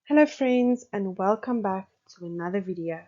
Hello friends and welcome back to another video.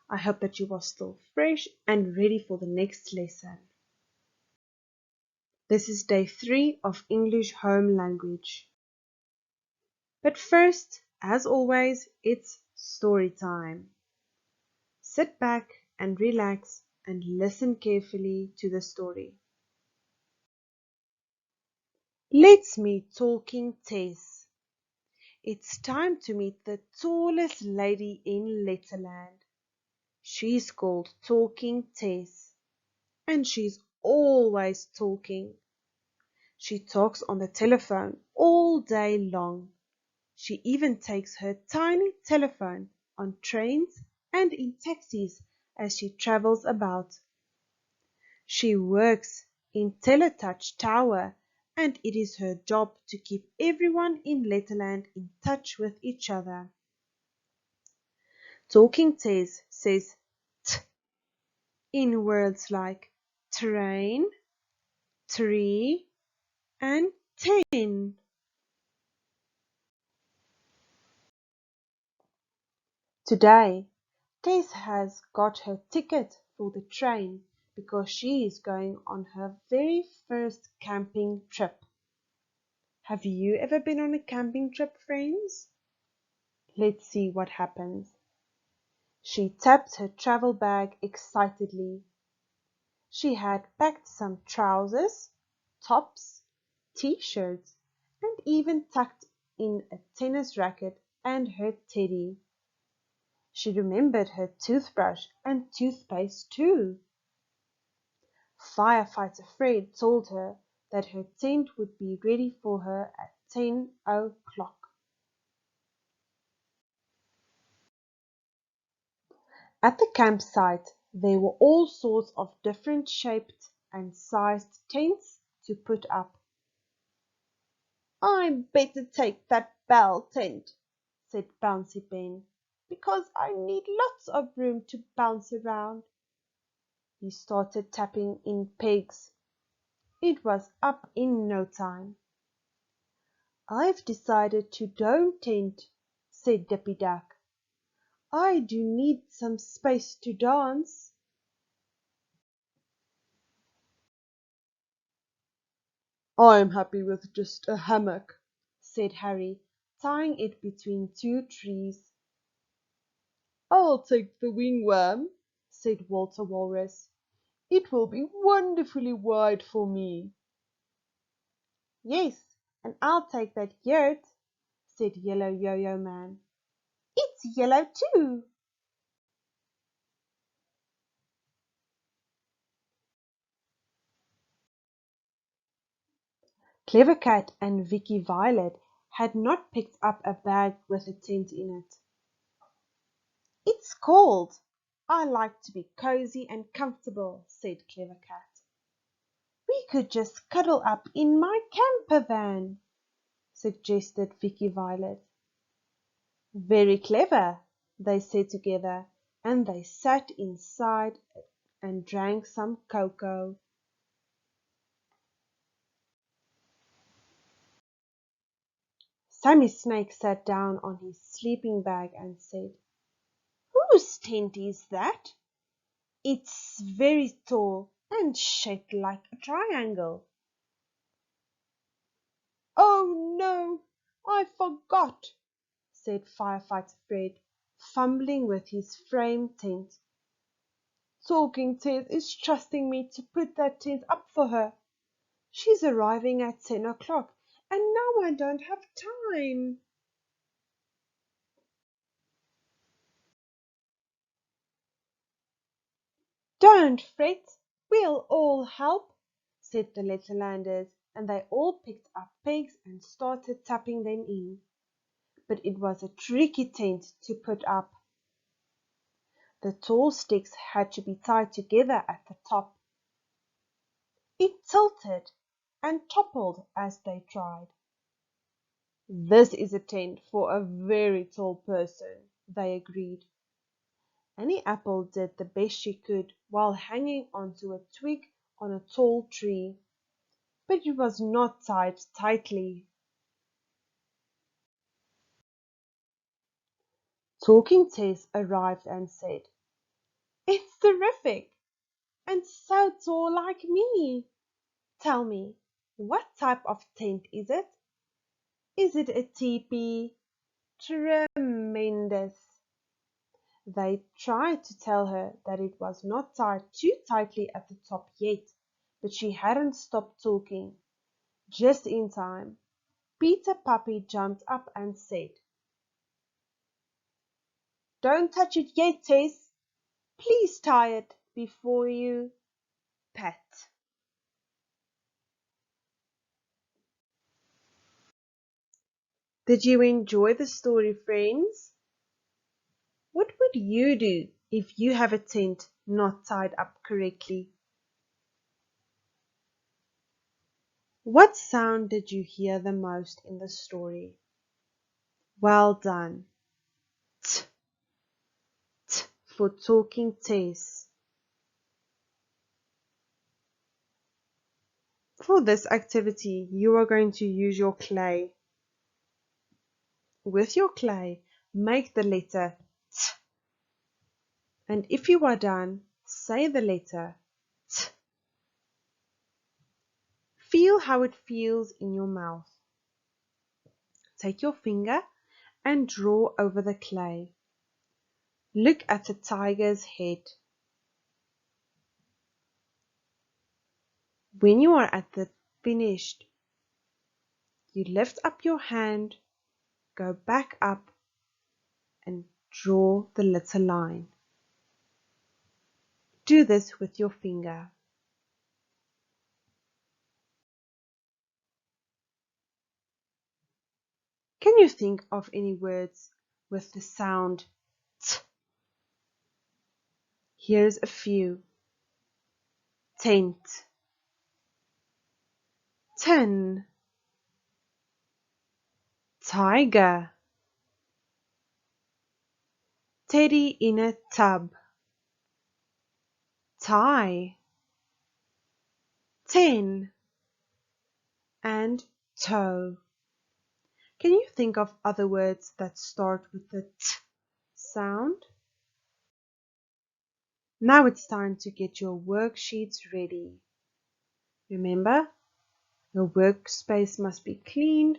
I hope that you are still fresh and ready for the next lesson. This is day 3 of English Home Language. But first, as always, it's story time. Sit back and relax and listen carefully to the story. Let's meet Talking Tess. It's time to meet the tallest lady in Letterland. She's called Talking Tess, and she's always talking. She talks on the telephone all day long. She even takes her tiny telephone on trains and in taxis as she travels about. She works in Teletouch Tower, and it is her job to keep everyone in Letterland in touch with each other. Talking Tess says t in words like train, tree, and 10. Today, Tess has got her ticket for the train because she is going on her very first camping trip. Have you ever been on a camping trip, friends? Let's see what happens. She tapped her travel bag excitedly. She had packed some trousers, tops, t-shirts, and even tucked in a tennis racket and her teddy. She remembered her toothbrush and toothpaste too. Firefighter Fred told her that her tent would be ready for her at 10 o'clock. At the campsite, there were all sorts of different shaped and sized tents to put up. "I'd better take that bell tent," said Bouncy Ben, "because I need lots of room to bounce around." He started tapping in pegs. It was up in no time. "I've decided to don't tent," said Dippy Duck. "I do need some space to dance." "I'm happy with just a hammock," said Harry, tying it between two trees. "I'll take the wingworm," said Walter Walrus. "It will be wonderfully wide for me." "Yes, and I'll take that yurt," said Yellow Yo-Yo Man. "It's yellow too." Clever Cat and Vicky Violet had not picked up a bag with a tent in it. "It's cold. I like to be cozy and comfortable," said Clever Cat. "We could just cuddle up in my camper van," suggested Vicky Violet. "Very clever," they said together, and they sat inside and drank some cocoa. Sammy Snake sat down on his sleeping bag and said, "Whose tent is that? It's very tall and shaped like a triangle." "Oh no, I forgot," said Firefighter Fred, fumbling with his frame tent. "Talking Ted is trusting me to put that tent up for her. She's arriving at 10 o'clock, and now I don't have time." "Don't fret, we'll all help," said the Letterlanders, and they all picked up pegs and started tapping them in. But it was a tricky tent to put up. The tall sticks had to be tied together at the top. It tilted and toppled as they tried. "This is a tent for a very tall person," they agreed. Annie Apple did the best she could while hanging onto a twig on a tall tree, but it was not tied tightly. Talking Tess arrived and said, "It's terrific, and so tall like me. Tell me, what type of tent is it? Is it a teepee?" "Tremendous." They tried to tell her that it was not tied too tightly at the top yet, but she hadn't stopped talking. Just in time, Peter Puppy jumped up and said, "Don't touch it yet, Tess. Please tie it before you pat." Did you enjoy the story, friends? What would you do if you have a tent not tied up correctly? What sound did you hear the most in the story? Well done. T, t for talking Tess. For this activity, you are going to use your clay. With your clay, make the letter T. And if you are done, say the letter T. Feel how it feels in your mouth. Take your finger and draw over the clay. Look at the tiger's head. When you are at the finished, you lift up your hand, go back up and draw the little line. Do this with your finger. Can you think of any words with the sound T? Here's a few. Tent, tin, tiger, teddy in a tub, tie, ten, and toe. Can you think of other words that start with the T sound? Now it's time to get your worksheets ready. Remember, your workspace must be cleaned,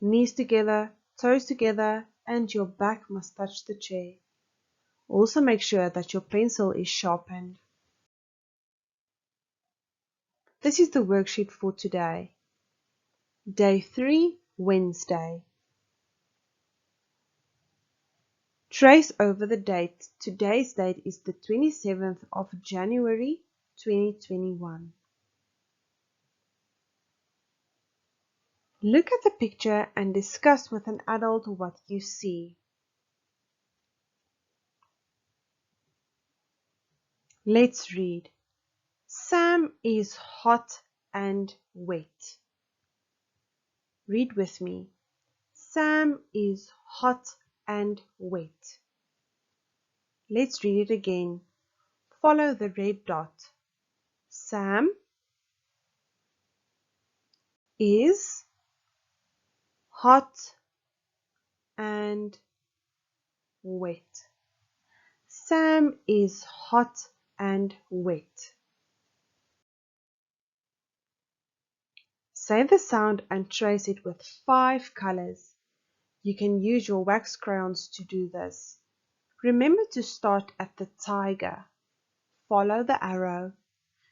knees together, toes together, and your back must touch the chair. Also make sure that your pencil is sharpened. This is the worksheet for today. Day 3, Wednesday. Trace over the date. Today's date is the 27th of January 2021. Look at the picture and discuss with an adult what you see. Let's read. Sam is hot and wet. Read with me. Sam is hot and wet. Let's read it again. Follow the red dot. Sam is hot and wet. Sam is hot and wet. Say the sound and trace it with 5 colors. You can use your wax crayons to do this. Remember to start at the tiger. Follow the arrow.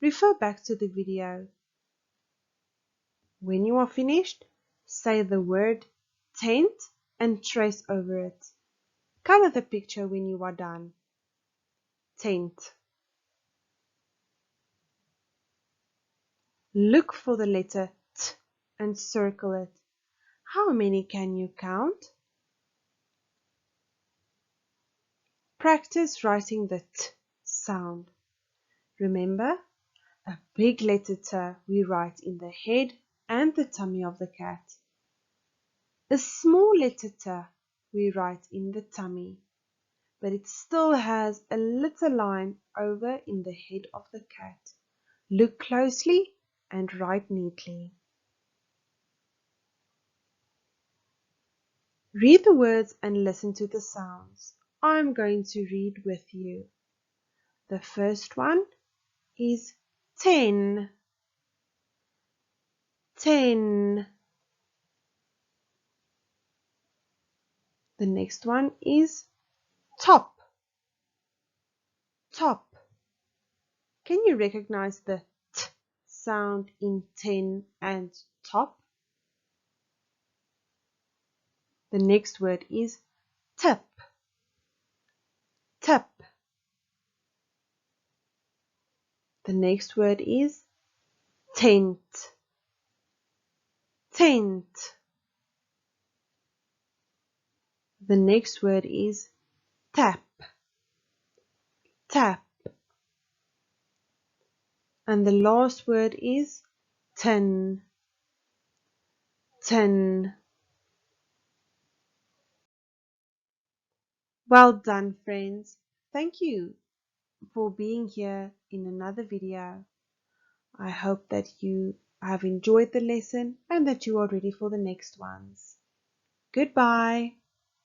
Refer back to the video. When you are finished, say the word tent and trace over it. Color the picture when you are done. Tent. Look for the letter T and circle it. How many can you count? Practice writing the T sound. Remember, a big letter T we write in the head and the tummy of the cat. A small letter T we write in the tummy, but it still has a little line over in the head of the cat. Look closely and write neatly. Read the words and listen to the sounds. I'm going to read with you. The first one is 10. 10. The next one is top. Top. Can you recognize the t sound in 10 and top? The next word is tip. Tip. The next word is tent. Tent. The next word is tap. Tap. And the last word is tin. Tin. Well done, friends. Thank you for being here in another video. I hope that you have enjoyed the lesson and that you are ready for the next ones. Goodbye.